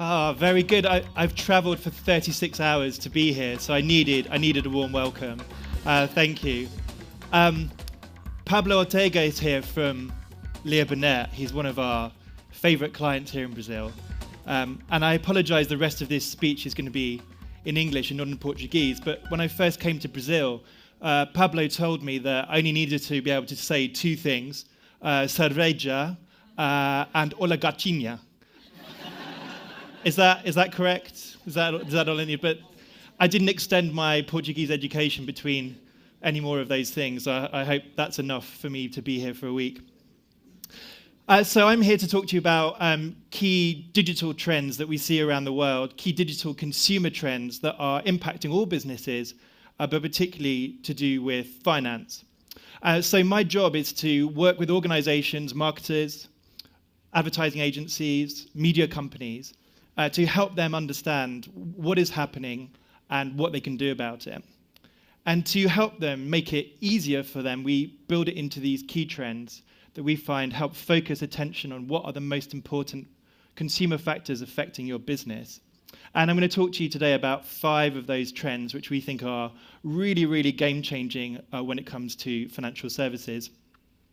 Very good. I've travelled for 36 hours to be here, so I needed a warm welcome. Thank you. Pablo Ortega is here from Leah Burnett. He's one of our favourite clients here in Brazil. And I apologise, the rest of this speech is going to be in English and not in Portuguese. But when I first came to Brazil, Pablo told me that I only needed to be able to say two things, cerveja and hola gatinha. Is that correct? Is that all I need? But I didn't extend my Portuguese education between any more of those things. I hope that's enough for me to be here for a week. So I'm here to talk to you about key digital trends that we see around the world, key digital consumer trends that are impacting all businesses, but particularly to do with finance. So my job is to work with organizations, marketers, advertising agencies, media companies, to help them understand what is happening and what they can do about it. And to help them make it easier for them, we build it into these key trends that we find help focus attention on what are the most important consumer factors affecting your business. And I'm going to talk to you today about 5 of those trends which we think are really, really game-changing when it comes to financial services.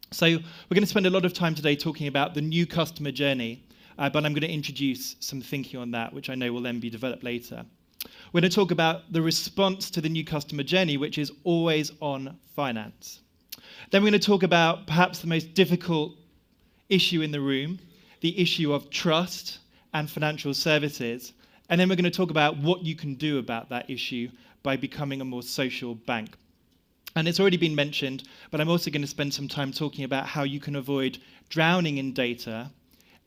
So we're going to spend a lot of time today talking about the new customer journey, but I'm going to introduce some thinking on that, which I know will then be developed later. We're going to talk about the response to the new customer journey, which is always on finance. Then we're going to talk about perhaps the most difficult issue in the room, the issue of trust and financial services. And then we're going to talk about what you can do about that issue by becoming a more social bank. And it's already been mentioned, but I'm also going to spend some time talking about how you can avoid drowning in data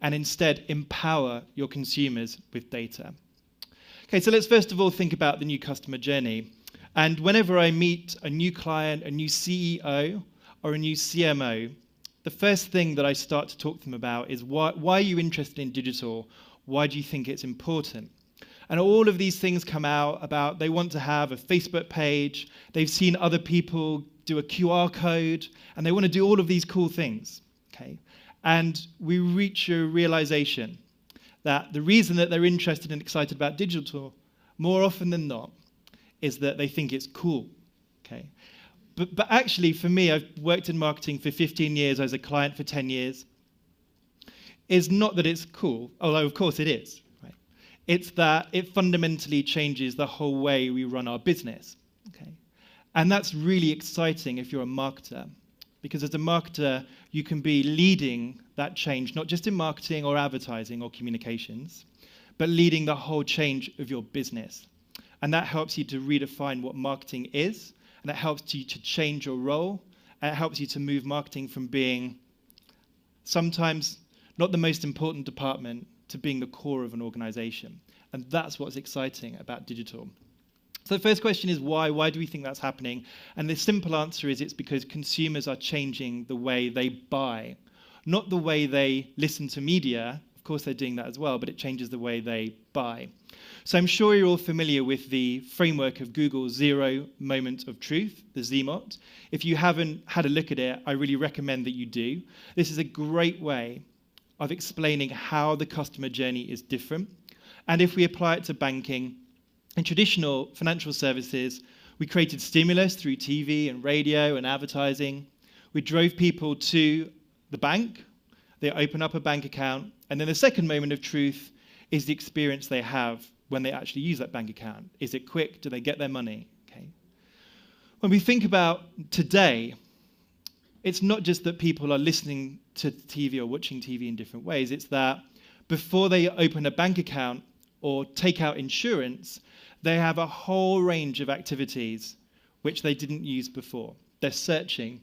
and instead empower your consumers with data. Okay, so let's first of all think about the new customer journey. And whenever I meet a new client, a new CEO, or a new CMO, the first thing that I start to talk to them about is why are you interested in digital? Why do you think it's important? And all of these things come out about they want to have a Facebook page, they've seen other people do a QR code, and they want to do all of these cool things. Okay? And we reach a realization that the reason that they're interested and excited about digital, more often than not, is that they think it's cool. Okay? But actually, for me, I've worked in marketing for 15 years, I was a client for 10 years, is not that it's cool, although of course it is. Right? It's that it fundamentally changes the whole way we run our business. Okay? And that's really exciting if you're a marketer, because as a marketer, you can be leading that change, not just in marketing or advertising or communications, but leading the whole change of your business. And that helps you to redefine what marketing is, and it helps you to change your role, and it helps you to move marketing from being sometimes not the most important department to being the core of an organization. And that's what's exciting about digital. So the first question is why? Why do we think that's happening? And the simple answer is it's because consumers are changing the way they buy, not the way they listen to media. Of course, they're doing that as well, but it changes the way they buy. So I'm sure you're all familiar with the framework of Google's Zero Moment of Truth, the ZMOT. If you haven't had a look at it, I really recommend that you do. This is a great way of explaining how the customer journey is different. And if we apply it to banking, in traditional financial services, we created stimulus through TV and radio and advertising. We drove people to the bank. They open up a bank account. And then the second moment of truth is the experience they have when they actually use that bank account. Is it quick? Do they get their money? Okay. When we think about today, it's not just that people are listening to TV or watching TV in different ways. It's that before they open a bank account or take out insurance, they have a whole range of activities which they didn't use before. They're searching.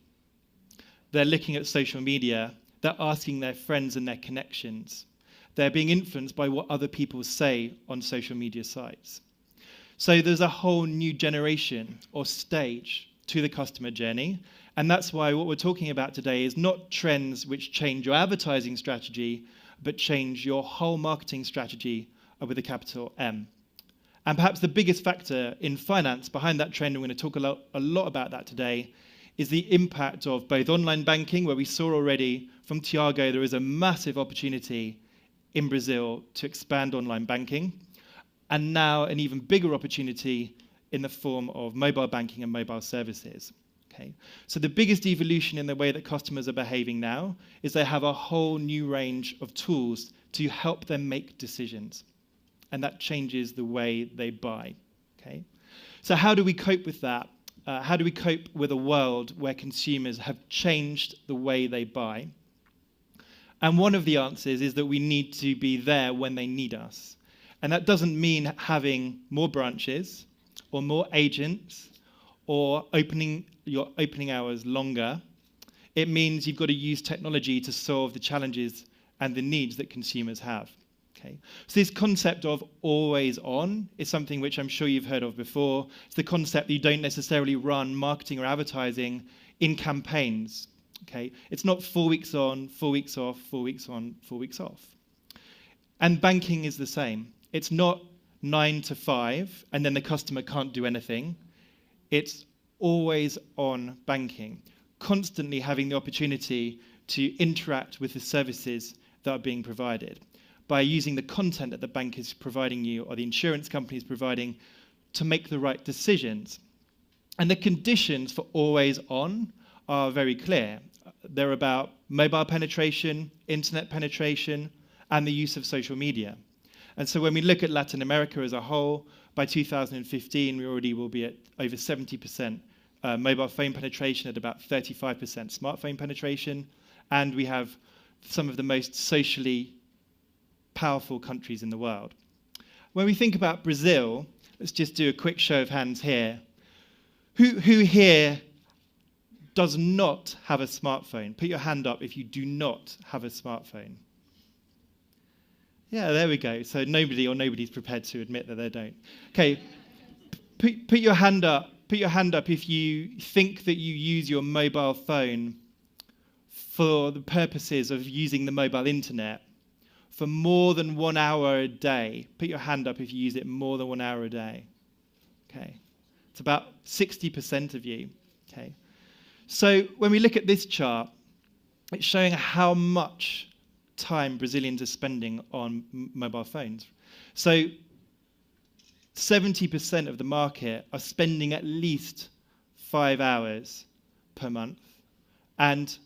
They're looking at social media. They're asking their friends and their connections. They're being influenced by what other people say on social media sites. So there's a whole new generation or stage to the customer journey. And that's why what we're talking about today is not trends which change your advertising strategy, but change your whole marketing strategy with a capital M. And perhaps the biggest factor in finance behind that trend, and we're going to talk a lot about that today, is the impact of both online banking, where we saw already from Tiago there is a massive opportunity in Brazil to expand online banking, and now an even bigger opportunity in the form of mobile banking and mobile services. Okay. So the biggest evolution in the way that customers are behaving now is they have a whole new range of tools to help them make decisions. And that changes the way they buy. Okay. So how do we cope with that? How do we cope with a world where consumers have changed the way they buy? And one of the answers is that we need to be there when they need us. And that doesn't mean having more branches or more agents or your opening hours longer. It means you've got to use technology to solve the challenges and the needs that consumers have. Okay. So this concept of always on is something which I'm sure you've heard of before. It's the concept that you don't necessarily run marketing or advertising in campaigns. Okay. It's not 4 weeks on, 4 weeks off, 4 weeks on, 4 weeks off. And banking is the same. It's not 9 to 5 and then the customer can't do anything. It's always on banking, constantly having the opportunity to interact with the services that are being provided by using the content that the bank is providing you or the insurance company is providing to make the right decisions. And the conditions for always on are very clear. They're about mobile penetration, internet penetration, and the use of social media. And so when we look at Latin America as a whole, by 2015, we already will be at over 70% mobile phone penetration, at about 35% smartphone penetration, and we have some of the most socially powerful countries in the world. When we think about Brazil, let's just do a quick show of hands here. Who here does not have a smartphone? Put your hand up if you do not have a smartphone. Yeah, there we go. So nobody's prepared to admit that they don't. Okay, put your hand up. Put your hand up if you think that you use your mobile phone for the purposes of using the mobile internet for more than 1 hour a day. Put your hand up if you use it more than 1 hour a day. Okay, it's about 60% of you. Okay, so when we look at this chart, it's showing how much time Brazilians are spending on mobile phones. So 70% of the market are spending at least 5 hours per month, and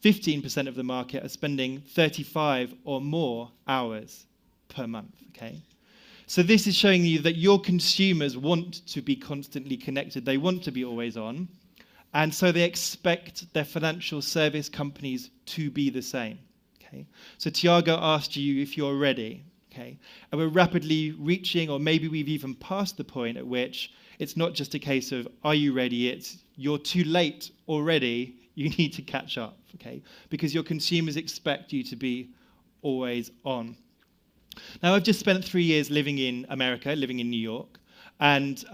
15% of the market are spending 35 or more hours per month. Okay, so this is showing you that your consumers want to be constantly connected. They want to be always on, and so they expect their financial service companies to be the same. Okay, so Tiago asked you if you're ready. Okay, and we're rapidly reaching, or maybe we've even passed the point at which it's not just a case of are you ready? It's you're too late already. You need to catch up. Okay, because your consumers expect you to be always on. Now, I've just spent 3 years living in America, living in New York, and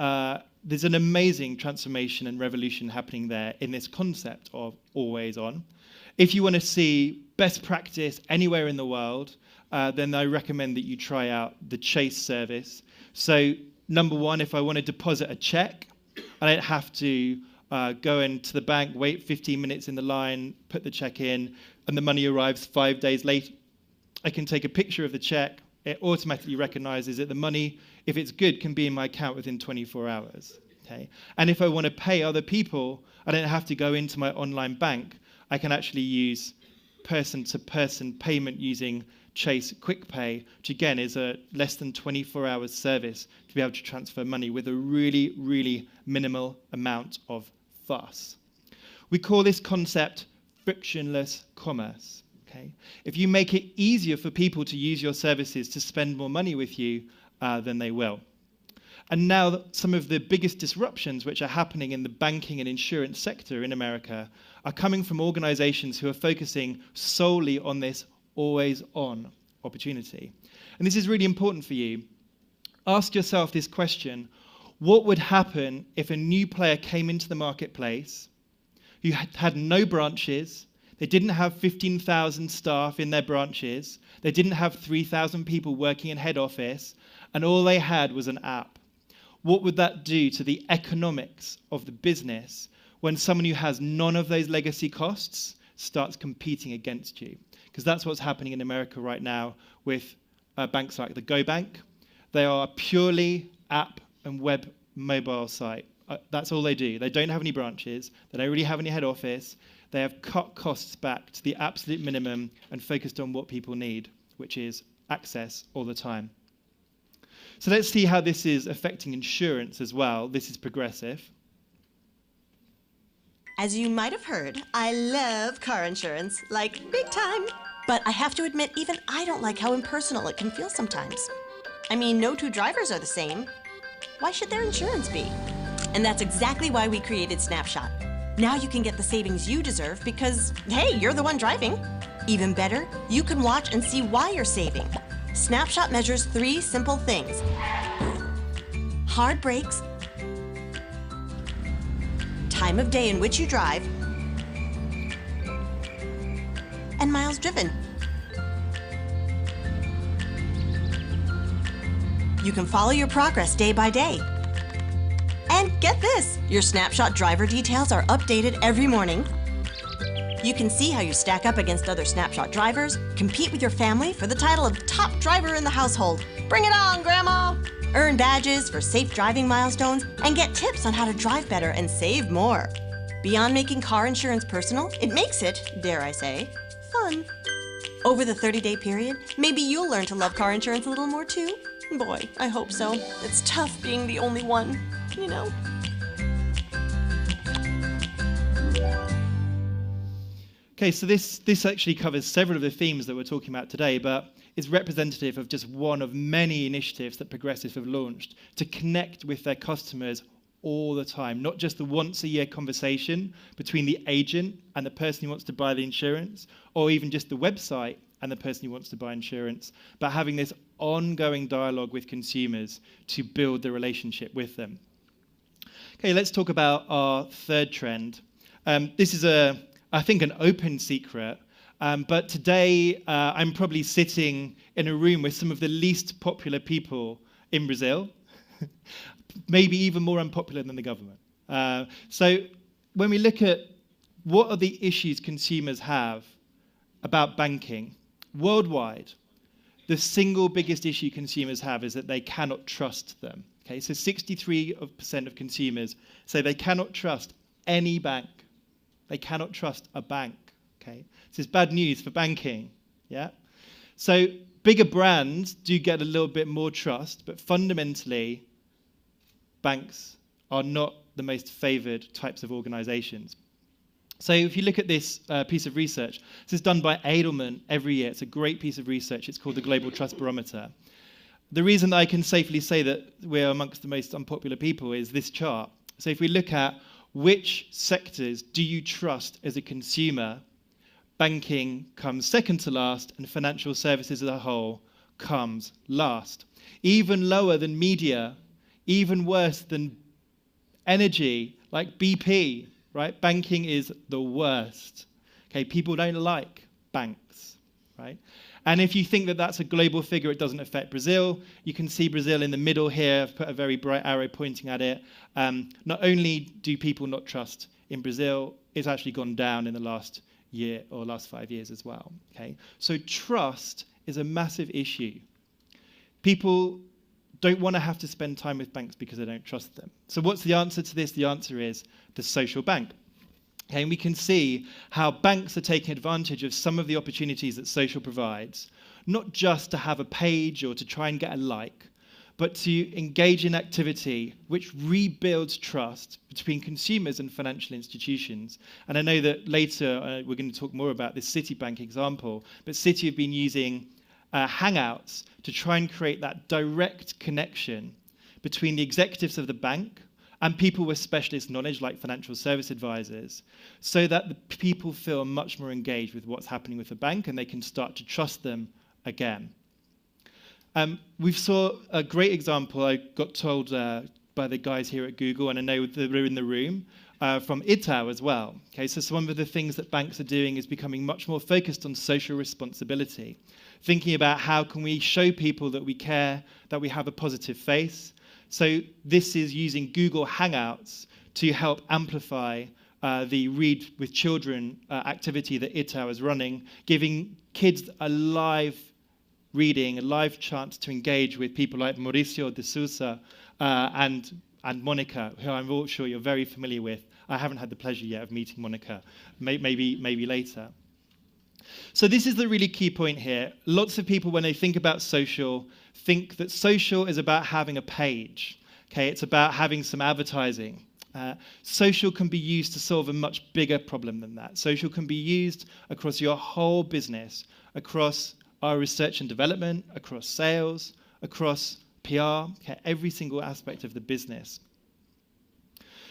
there's an amazing transformation and revolution happening there in this concept of always on. If you want to see best practice anywhere in the world, then I recommend that you try out the Chase service. So, number one, if I want to deposit a check, I don't have to go into the bank, wait 15 minutes in the line, put the check in, and the money arrives 5 days later. I can take a picture of the check. It automatically recognizes that the money, if it's good, can be in my account within 24 hours. Okay? And if I want to pay other people, I don't have to go into my online bank. I can actually use person-to-person payment using Chase Quick Pay, which again is a less than 24 hours service to be able to transfer money with a really, really minimal amount of fuss. We call this concept frictionless commerce. Okay? If you make it easier for people to use your services to spend more money with you, then they will. And now some of the biggest disruptions which are happening in the banking and insurance sector in America are coming from organizations who are focusing solely on this always on opportunity. And this is really important for you. Ask yourself this question: what would happen if a new player came into the marketplace who had no branches? They didn't have 15,000 staff in their branches. They didn't have 3,000 people working in head office, and all they had was an app. What would that do to the economics of the business when someone who has none of those legacy costs starts competing against you? Because that's what's happening in America right now with banks like the Go Bank. They are a purely app and web mobile site. That's all they do. They don't have any branches. They don't really have any head office. They have cut costs back to the absolute minimum and focused on what people need, which is access all the time. So let's see how this is affecting insurance as well. This is Progressive. As you might have heard, I love car insurance, like big time. But I have to admit, even I don't like how impersonal it can feel sometimes. I mean, no two drivers are the same. Why should their insurance be? And that's exactly why we created Snapshot. Now you can get the savings you deserve because, hey, you're the one driving. Even better, you can watch and see why you're saving. Snapshot measures 3 simple things: hard brakes, time of day in which you drive, and miles driven. You can follow your progress day by day. And get this, your Snapshot driver details are updated every morning. You can see how you stack up against other Snapshot drivers, compete with your family for the title of top driver in the household. Bring it on, Grandma! Earn badges for safe driving milestones, and get tips on how to drive better and save more. Beyond making car insurance personal, it makes it, dare I say, fun. Over the 30-day period, maybe you'll learn to love car insurance a little more too. Boy, I hope so. It's tough being the only one, you know. Okay, so this actually covers several of the themes that we're talking about today, but is representative of just one of many initiatives that Progressive have launched to connect with their customers all the time, not just the once-a-year conversation between the agent and the person who wants to buy the insurance, or even just the website and the person who wants to buy insurance, but having this ongoing dialogue with consumers to build the relationship with them. Okay, let's talk about our third trend. This is, I think, an open secret, but today I'm probably sitting in a room with some of the least popular people in Brazil, maybe even more unpopular than the government. So when we look at what are the issues consumers have about banking worldwide, the single biggest issue consumers have is that they cannot trust them. Okay, so 63% of consumers say they cannot trust any bank. They cannot trust a bank. Okay, this is bad news for banking. Yeah, so bigger brands do get a little bit more trust, but fundamentally, banks are not the most favored types of organizations. So if you look at this piece of research, this is done by Edelman every year. It's a great piece of research. It's called the Global Trust Barometer. The reason that I can safely say that we're amongst the most unpopular people is this chart. So if we look at which sectors do you trust as a consumer, banking comes second to last, and financial services as a whole comes last. Even lower than media, even worse than energy, like BP. Right? Banking is the worst. Okay, people don't like banks, right? And if you think that that's a global figure, it doesn't affect Brazil. You can see Brazil in the middle here. I've put a very bright arrow pointing at it. Not only do people not trust in Brazil, it's actually gone down in the last year or last 5 years as well. Okay, so trust is a massive issue. People don't want to have to spend time with banks because they don't trust them. So what's the answer to this? The answer is the social bank. Okay, and we can see how banks are taking advantage of some of the opportunities that social provides, not just to have a page or to try and get a like, but to engage in activity which rebuilds trust between consumers and financial institutions. And I know that later we're going to talk more about this Citibank example, but Citi have been using Hangouts to try and create that direct connection between the executives of the bank and people with specialist knowledge like financial service advisors, so that the people feel much more engaged with what's happening with the bank and they can start to trust them again. We saw a great example, I got told by the guys here at Google, and I know they're in the room, from Itaú as well. Okay, so some of the things that banks are doing is becoming much more focused on social responsibility, thinking about how can we show people that we care, that we have a positive face. So this is using Google Hangouts to help amplify the Read with Children activity that Itaú is running, giving kids a live reading, a live chance to engage with people like Mauricio de Sousa and Monica, who I'm all sure you're very familiar with. I haven't had the pleasure yet of meeting Monica. Maybe later. So this is the really key point here. Lots of people, when they think about social, think that social is about having a page. Okay, it's about having some advertising. Social can be used to solve a much bigger problem than that. Social can be used across your whole business, across our research and development, across sales, across PR, okay, every single aspect of the business.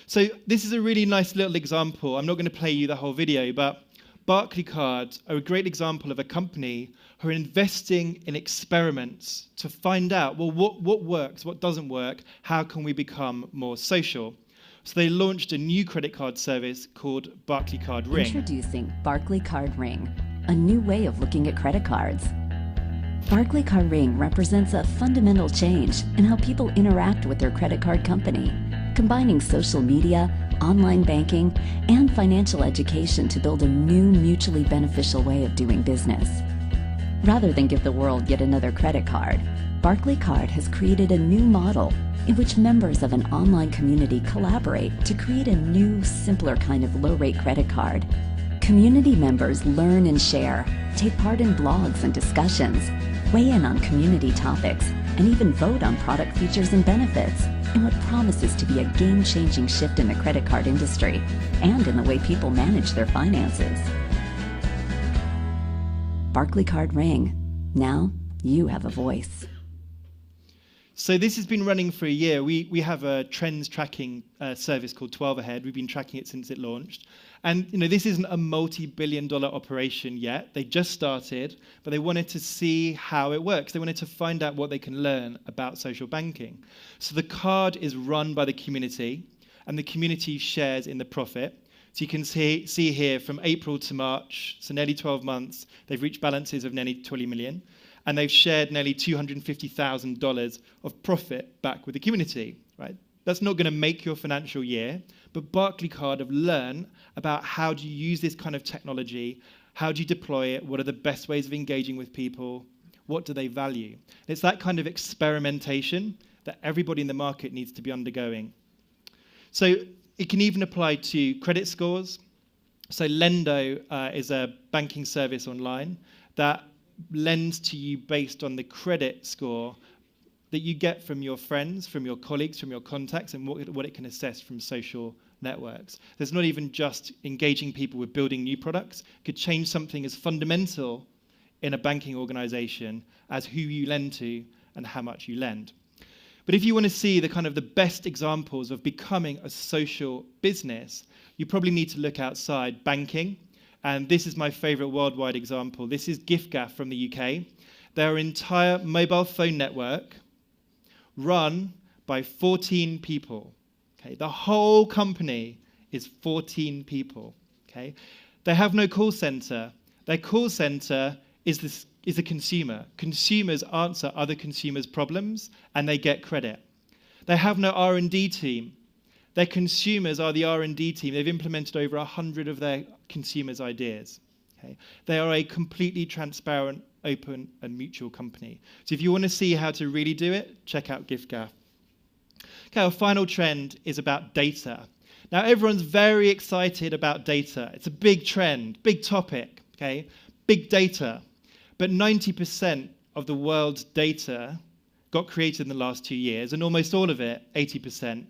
So this is a really nice little example. I'm not going to play you the whole video, but Barclaycard are a great example of a company who are investing in experiments to find out, well, what works, what doesn't work, how can we become more social? So they launched a new credit card service called Barclaycard Ring. Introducing Barclaycard Ring, a new way of looking at credit cards. Barclaycard Ring represents a fundamental change in how people interact with their credit card company, combining social media, online banking, and financial education to build a new mutually beneficial way of doing business. Rather than give the world yet another credit card, Barclaycard has created a new model in which members of an online community collaborate to create a new, simpler kind of low-rate credit card. Community members learn and share, take part in blogs and discussions, weigh in on community topics, and even vote on product features and benefits in what promises to be a game-changing shift in the credit card industry and in the way people manage their finances. Barclaycard Ring. Now you have a voice. So this has been running for a year. We have a trends tracking service called 12 Ahead. We've been tracking it since it launched. And this isn't a multi-billion-dollar operation yet. They just started, but they wanted to see how it works. They wanted to find out what they can learn about social banking. So the card is run by the community, and the community shares in the profit. So you can see here from April to March, so nearly 12 months, they've reached balances of nearly 20 million. And they've shared nearly $250,000 of profit back with the community, right? That's not going to make your financial year, but Barclaycard have learned about how do you use this kind of technology, how do you deploy it, what are the best ways of engaging with people, what do they value? It's that kind of experimentation that everybody in the market needs to be undergoing. So it can even apply to credit scores. So Lendo is a banking service online that lends to you based on the credit score that you get from your friends, from your colleagues, from your contacts, and what it can assess from social networks. There's not even just engaging people with building new products. It could change something as fundamental in a banking organization as who you lend to and how much you lend. But if you want to see the best examples of becoming a social business, you probably need to look outside banking. And this is my favorite worldwide example. This is giffgaff from the UK. Their entire mobile phone network run by 14 people. Okay? The whole company is 14 people. Okay? They have no call center. Their call center is a consumer. Consumers answer other consumers' problems, and they get credit. They have no R&D team. Their consumers are the R&D team. They've implemented over 100 of their consumers' ideas. Okay? They are a completely transparent, open, and mutual company. So if you want to see how to really do it, check out giffgaff. Okay, our final trend is about data. Now, everyone's very excited about data. It's a big trend, big topic, okay? Big data. But 90% of the world's data got created in the last 2 years, and almost all of it, 80%,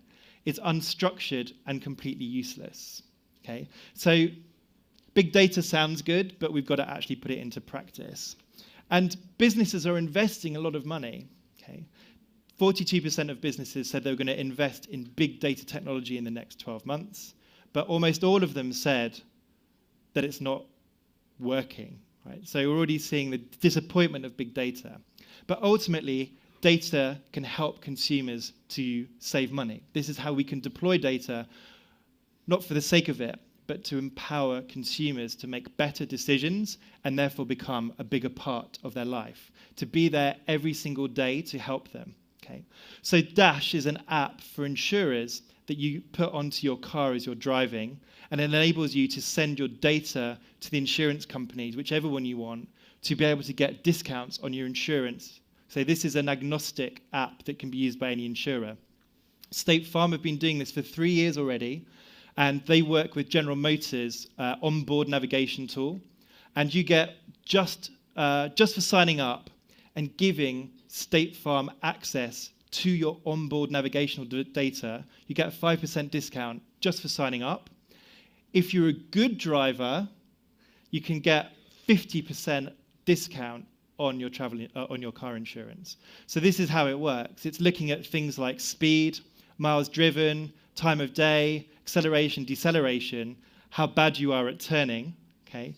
is unstructured and completely useless. Okay? So big data sounds good, but we've got to actually put it into practice. And businesses are investing a lot of money. Okay? 42% of businesses said they were going to invest in big data technology in the next 12 months, but almost all of them said that it's not working. Right? So we're already seeing the disappointment of big data. But ultimately, data can help consumers to save money. This is how we can deploy data, not for the sake of it, but to empower consumers to make better decisions and therefore become a bigger part of their life, to be there every single day to help them. Okay? So Dash is an app for insurers that you put onto your car as you're driving, and it enables you to send your data to the insurance companies, whichever one you want, to be able to get discounts on your insurance. So this is an agnostic app that can be used by any insurer. State Farm have been doing this for 3 years already, and they work with General Motors' onboard navigation tool. And you get just for signing up and giving State Farm access to your onboard navigational data, you get a 5% discount just for signing up. If you're a good driver, you can get 50% discount on your on your car insurance. So this is how it works. It's looking at things like speed, miles driven, time of day, acceleration, deceleration, how bad you are at turning. Okay,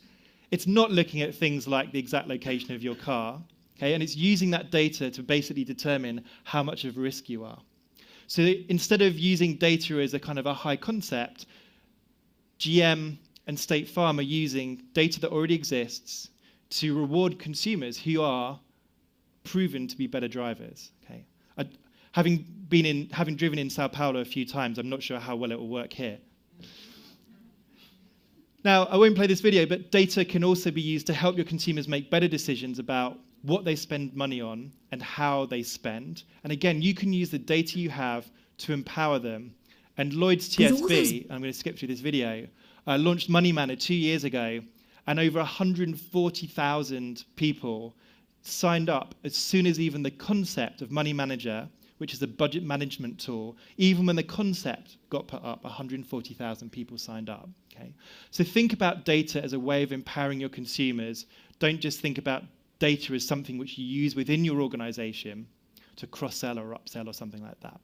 it's not looking at things like the exact location of your car. Okay, and it's using that data to basically determine how much of a risk you are. So instead of using data as a kind of a high concept, GM and State Farm are using data that already exists to reward consumers who are proven to be better drivers. Okay, having driven in Sao Paulo a few times, I'm not sure how well it will work here. Now, I won't play this video, but data can also be used to help your consumers make better decisions about what they spend money on and how they spend. And again, you can use the data you have to empower them. And Lloyd's TSB, I'm going to skip through this video, launched Money Manor 2 years ago, and over 140,000 people signed up as soon as even the concept of Money Manager, which is a budget management tool, even when the concept got put up, 140,000 people signed up. Okay? So think about data as a way of empowering your consumers. Don't just think about data as something which you use within your organization to cross-sell or upsell or something like that.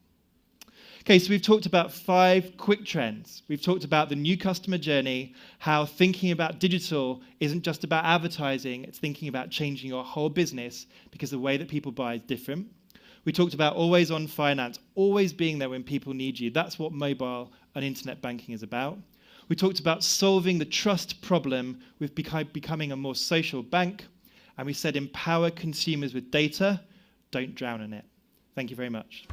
Okay, so we've talked about 5 quick trends. We've talked about the new customer journey, how thinking about digital isn't just about advertising, it's thinking about changing your whole business because the way that people buy is different. We talked about always-on finance, always being there when people need you. That's what mobile and internet banking is about. We talked about solving the trust problem with becoming a more social bank. And we said empower consumers with data, don't drown in it. Thank you very much.